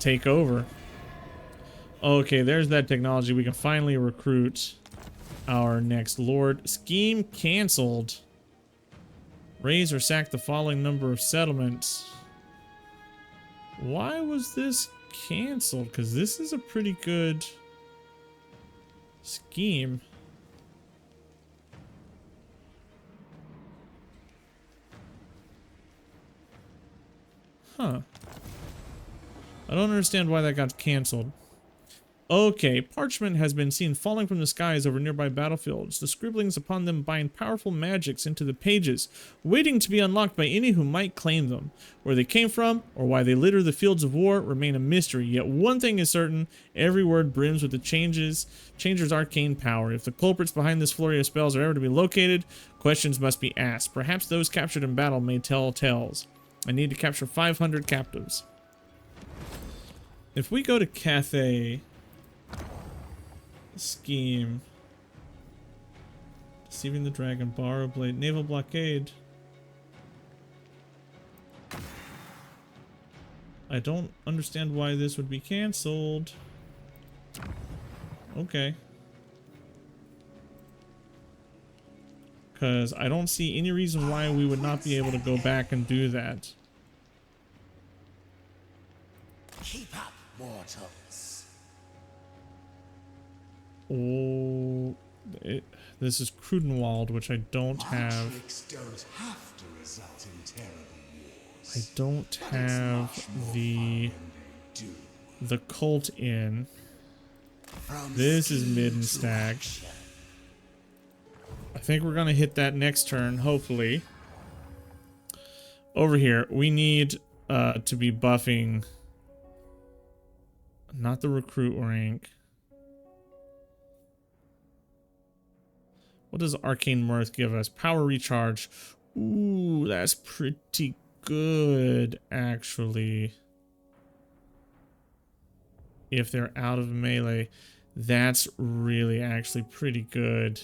take over. Okay, there's that technology. We can finally recruit our next lord. Scheme canceled. Raise or sack the following number of settlements. Why was this canceled? Because this is a pretty good scheme. Huh. I don't understand why that got canceled. Okay, parchment has been seen falling from the skies over nearby battlefields. The scribblings upon them bind powerful magics into the pages, waiting to be unlocked by any who might claim them. Where they came from, or why they litter the fields of war, remain a mystery. Yet one thing is certain, every word brims with the changer's arcane power. If the culprits behind this flurry of spells are ever to be located, questions must be asked. Perhaps those captured in battle may tell tales. I need to capture 500 captives. If we go to Cathay... Scheme. Deceiving the dragon, borrow blade, naval blockade. I don't understand why this would be cancelled. Okay. Because I don't see any reason why we would not be able to go back and do that. Keep up, mortals. Oh, this is Crudenwald, which I don't have. Don't have to result in terrible wars, I don't have the cult in. This is mid and stag. I think we're gonna hit that next turn, hopefully. Over here, we need to be buffing not the recruit rank. What does Arcane Mirth give us? Power recharge. Ooh, that's pretty good, actually. If they're out of melee, that's really actually pretty good.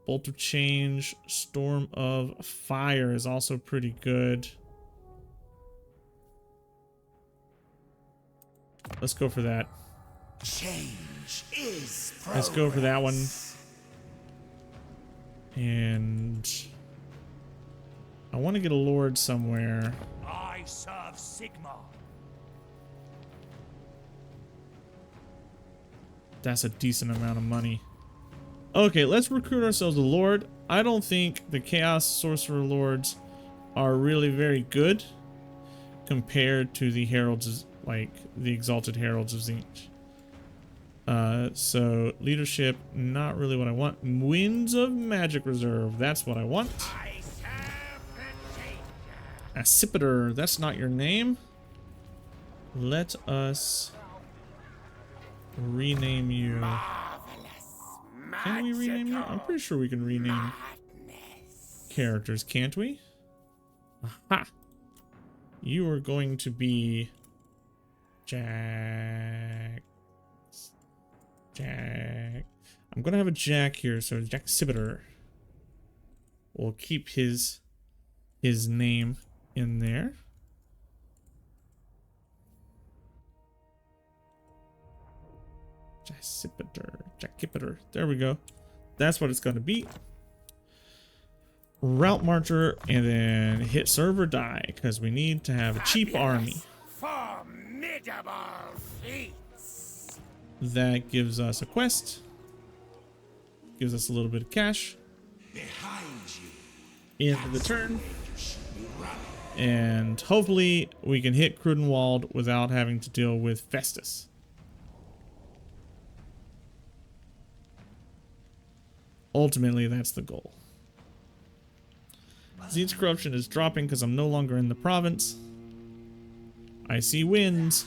Bolt of Change, Storm of Fire is also pretty good. Let's go for that. Change is progress. Let's go for that one. And I want to get a lord somewhere. I serve Sigma. That's a decent amount of money. Okay, let's recruit ourselves a lord. I don't think the Chaos Sorcerer Lords are really very good compared to the Heralds, like the Exalted Heralds of Tzeentch. So leadership, not really what I want. Winds of Magic Reserve, that's what I want. Accipiter, that's not your name. Let us rename you. Can we rename you? I'm pretty sure we can rename characters, can't we? Aha! You are going to be Jack. I'm gonna have a Jack here, so Jack Accipiter. We'll keep his name in there. Jackipiter. There we go. That's what it's gonna be. Route Marcher, and then hit server die, because we need to have a cheap army. Formidable feats. That gives us a quest. Gives us a little bit of cash. Behind you. End of the turn. And hopefully we can hit Crudenwald without having to deal with Festus. Ultimately, that's the goal. Tzeentch corruption is dropping because I'm no longer in the province. I see wins.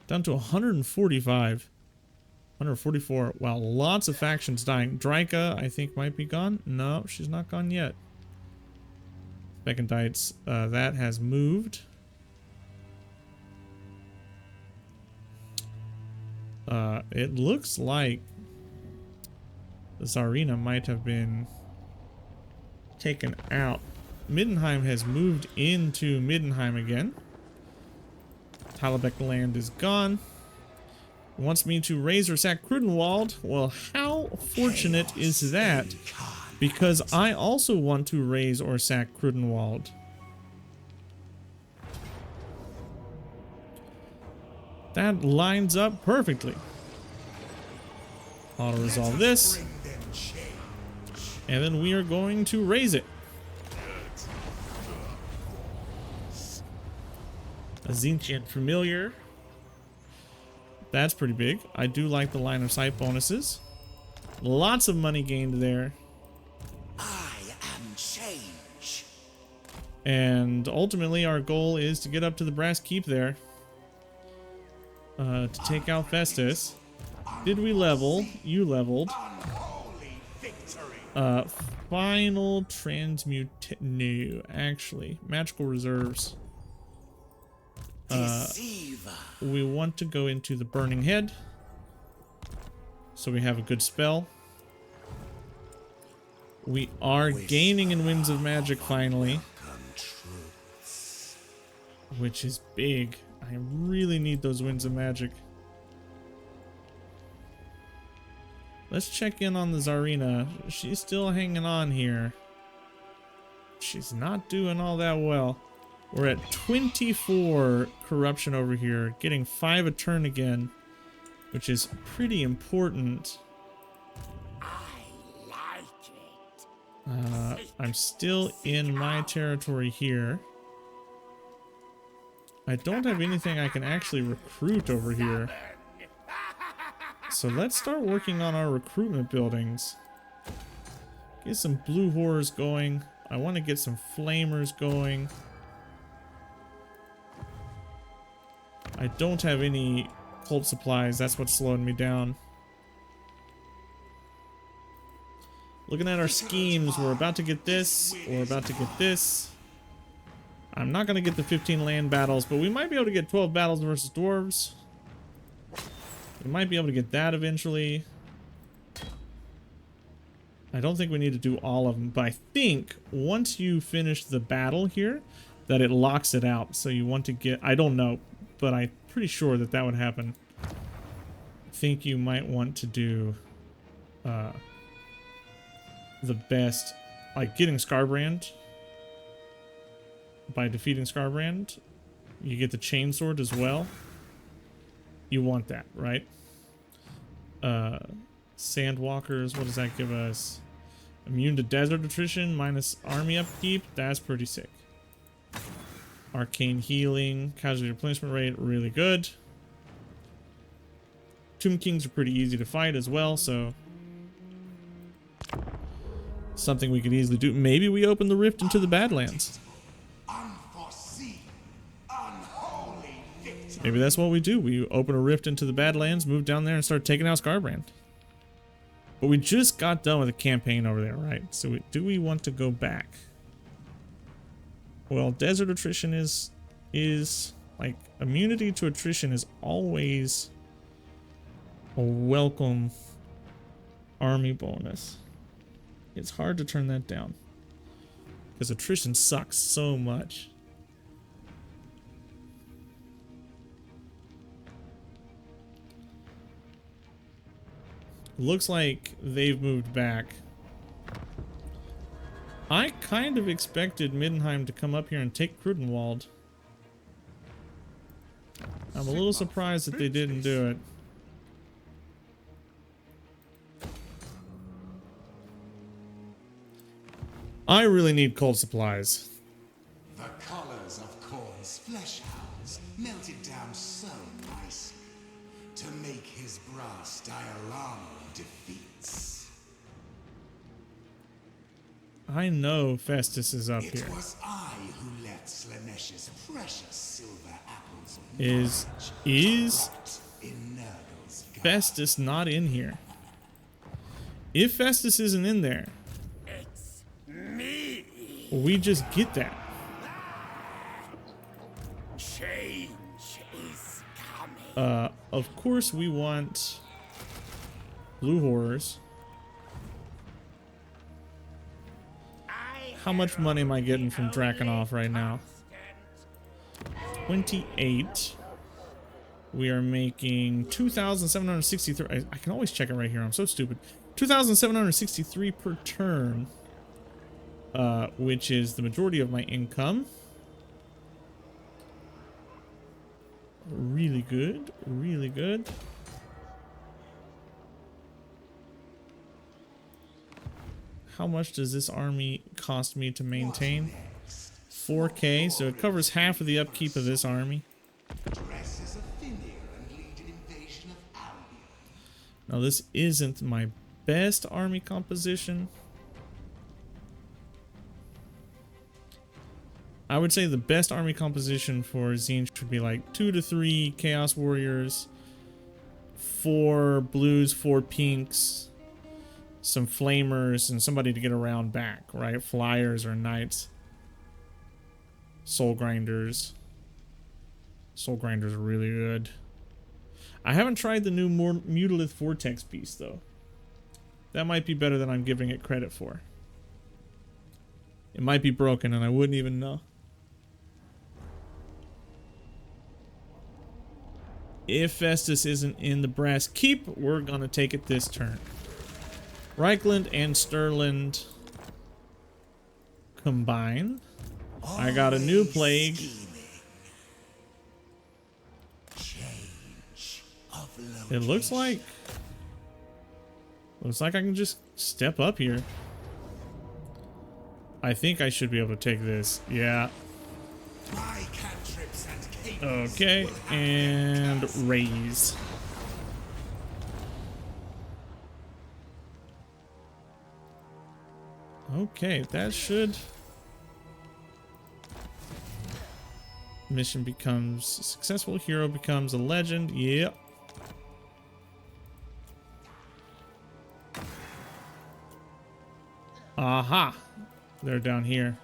Down to 145. 144. Wow, lots of factions dying. Dryka, I think, might be gone. No, she's not gone yet. Beckendites, that has moved. It looks like the Tsarina might have been taken out. Middenheim has moved into Middenheim again. Talabek land is gone. Wants me to raise or sack Krudenwald. Well, how fortunate is that? Because I also want to raise or sack Krudenwald. That lines up perfectly. Auto resolve this. And then we are going to raise it. A Zintian Familiar. That's pretty big. I do like the line of sight bonuses. Lots of money gained there. I am change. And ultimately our goal is to get up to the brass keep there. To take out Festus. Did we level? You leveled. Unholy victory. Final transmute. No, actually. Magical reserves. Deceiver. We want to go into the Burning Head. So we have a good spell. We are gaining in Winds of Magic finally. Which is big. I really need those Winds of Magic. Let's check in on the Tsarina. She's still hanging on here. She's not doing all that well. We're at 24 corruption over here, getting 5 a turn again, which is pretty important. I like it. I'm still in my territory here. I don't have anything I can actually recruit over here. So let's start working on our recruitment buildings. Get some blue horrors going. I want to get some flamers going. I don't have any cult supplies. That's what's slowing me down. Looking at our schemes, we're about to get this. We're about to get this. I'm not going to get the 15 land battles, but we might be able to get 12 battles versus dwarves. We might be able to get that eventually. I don't think we need to do all of them, but I think once you finish the battle here, that it locks it out. So you want to get, I don't know, but I'm pretty sure that that would happen. I think you might want to do the best, like getting Scarbrand. By defeating Scarbrand, you get the Chainsword as well. You want that, right? Sandwalkers, what does that give us? Immune to desert attrition, minus army upkeep. That's pretty sick. Arcane healing, casualty replenishment rate, really good. Tomb Kings are pretty easy to fight as well, so something we could easily do. Maybe we open the rift into the Badlands. Unforeseen. Unholy victory. Maybe that's what we do. We open a rift into the Badlands, move down there, and start taking out Scarbrand. But we just got done with a campaign over there, right? So do we want to go back? Well, desert attrition is like immunity to attrition is always a welcome army bonus. It's hard to turn that down because attrition sucks so much. Looks like they've moved back. I kind of expected Middenheim to come up here and take Krudenwald. I'm a little surprised that they didn't do it. I really need cold supplies. The colors of Korn's flesh hounds melted down so nicely to make his brass diorama defeats. I know Festus is up It here. was I who left Slanesh's precious silver apples. Is in Nurgle's guard. Festus not in here? If Festus isn't in there, It's me. we just get that. Change is coming. Of course we want blue horrors. How much money am I getting from Drakenhof right now? 28. We are making 2,763. I can always check it right here. I'm so stupid. 2,763 per turn, which is the majority of my income. Really good. Really good. How much does this army cost me to maintain? 4K, so it covers half of the upkeep of this army. Dress as a Finir and lead an invasion of Albion. Now this isn't my best army composition. I would say the best army composition for Tzeentch would be like 2 to 3 Chaos Warriors, 4 blues, 4 pinks, some flamers, and somebody to get around back, right? Flyers or knights. Soul grinders. Soul grinders are really good. I haven't tried the new Mutalith Vortex piece though. That might be better than I'm giving it credit for. It might be broken and I wouldn't even know. If Festus isn't in the brass keep, we're gonna take it this turn. Reichland and Stirland combine. I got a new plague. It looks like I can just step up here. I think I should be able to take this. Yeah. Okay, and raise. Okay, that should... Mission becomes successful. Hero becomes a legend. Yep. Aha. They're down here.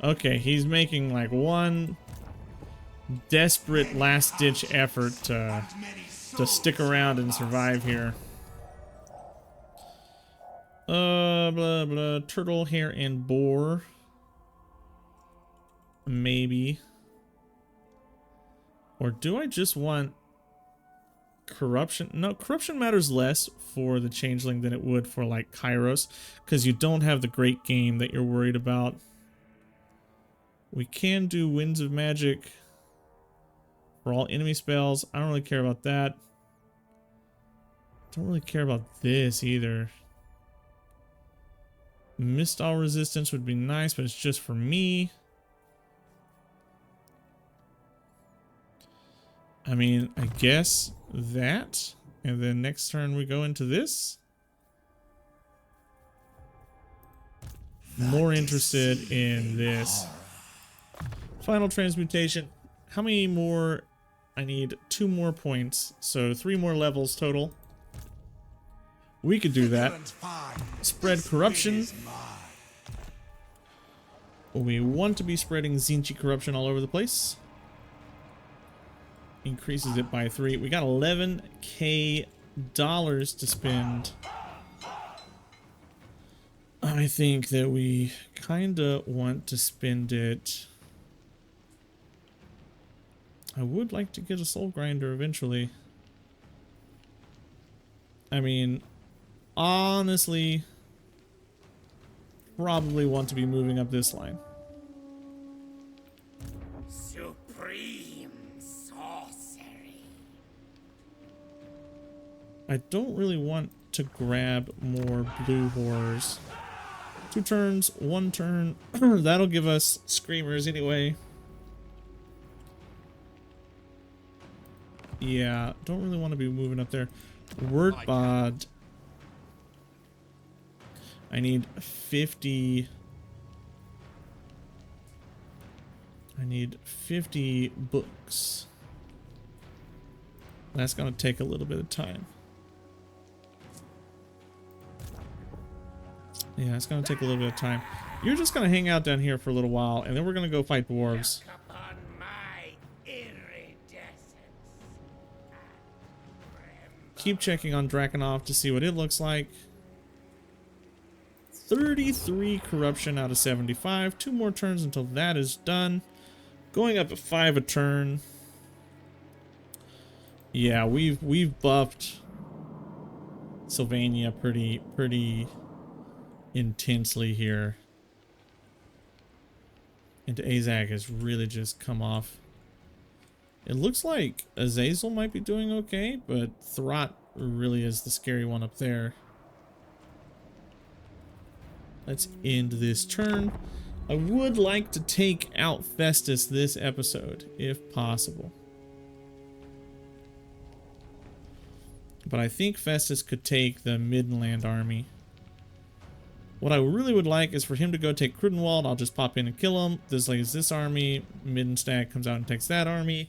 Okay, he's making like one desperate last-ditch effort to stick around and survive here. Blah, blah. Turtle, hare, and boar. Maybe. Or do I just want corruption? No, corruption matters less for the Changeling than it would for like Kairos, because you don't have the great game that you're worried about. We can do Winds of Magic for all enemy spells. I don't really care about that. Don't really care about this either. Mistall resistance would be nice, but it's just for me. I mean, I guess that, and then next turn we go into this. More interested in this. Final transmutation. How many more? I need 2 more points, so 3 more levels total. We could do that. Spread corruption. We want to be spreading Tzeentch corruption all over the place. Increases it by 3. We got $11K to spend. I think that we kind of want to spend it. I would like to get a soul grinder eventually. I mean, honestly, probably want to be moving up this line. Supreme sorcery. I don't really want to grab more blue horrors. 2 turns, 1 turn. That'll give us screamers anyway. Yeah, don't really want to be moving up there. Word bod. I need 50. I need 50 books. That's going to take a little bit of time. Yeah, it's going to take a little bit of time. You're just going to hang out down here for a little while, and then we're going to go fight dwarves. Upon my iridescence. Keep checking on Drakenov to see what it looks like. 33 corruption out of 75. 2 more turns until that is done. Going up at 5 a turn. Yeah, we've buffed Sylvania pretty intensely here. And Azag has really just come off. It looks like Azazel might be doing okay, but Throt really is the scary one up there. Let's end this turn. I would like to take out Festus this episode, if possible. But I think Festus could take the Midland army. What I really would like is for him to go take Crudenwald. I'll just pop in and kill him. This like this army. Middenstag comes out and takes that army.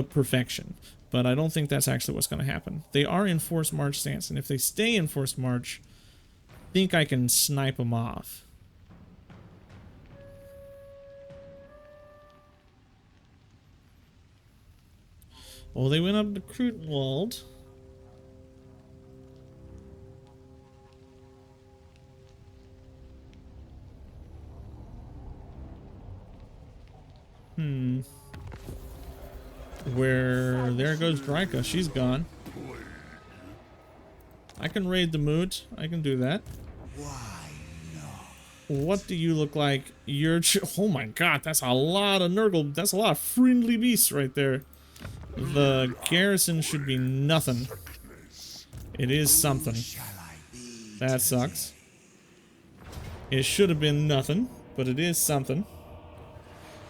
Perfection. But I don't think that's actually what's going to happen. They are in forced march stance, and if they stay in forced march, I think I can snipe them off. Oh, they went up to Crudenwald. There goes Dryka. She's gone. I can raid the Moot. I can do that. Why not? What do you look like? Oh my god, that's a lot of Nurgle. That's a lot of friendly beasts right there. The garrison should be nothing. It is something. That sucks. It should have been nothing, but it is something.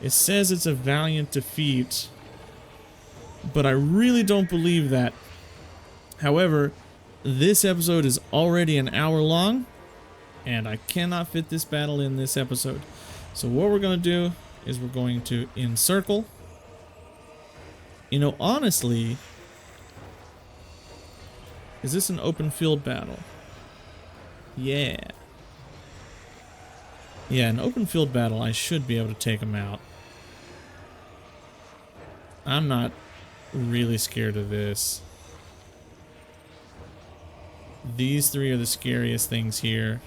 It says it's a valiant defeat, but I really don't believe that. However, this episode is already an hour long, and I cannot fit this battle in this episode. So what we're going to do is we're going to encircle. You know, honestly, is this an open field battle? Yeah. Yeah, an open field battle, I should be able to take them out. I'm not really scared of this. These 3 are the scariest things here.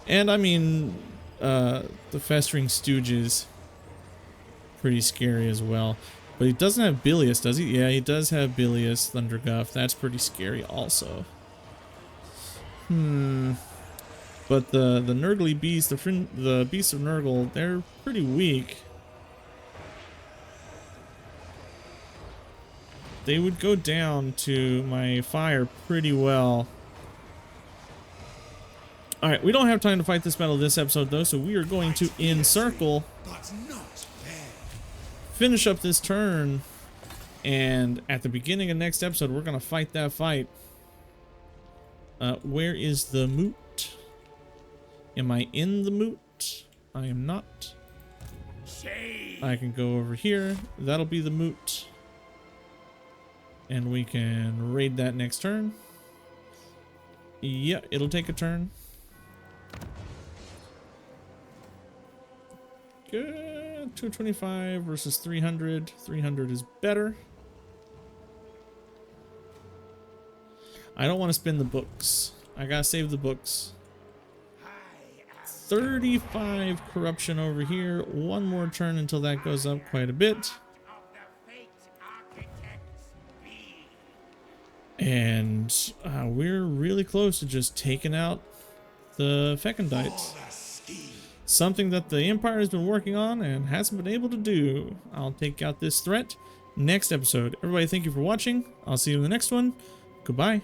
And I mean, the Festering Stooges, pretty scary as well. But he doesn't have Bilious, does he? Yeah, he does have Bilious, Thunderguff. That's pretty scary also. But the Nurgly beasts, the beasts of Nurgle, they're pretty weak. They would go down to my fire pretty well. Alright, we don't have time to fight this battle this episode though, so we are going to encircle, finish up this turn, and at the beginning of next episode we're going to fight that fight. Where is the Moot? Am I in the Moot? I am not. I can go over here. That'll be the Moot. And we can raid that next turn. Yeah, it'll take a turn. Good. 225 versus 300. 300 is better. I don't want to spin the books. I gotta save the books. 35 corruption over here. 1 more turn until that goes up quite a bit. And we're really close to just taking out the Fecondites. Something that the Empire has been working on and hasn't been able to do. I'll take out this threat next episode. Everybody, thank you for watching. I'll see you in the next one. Goodbye.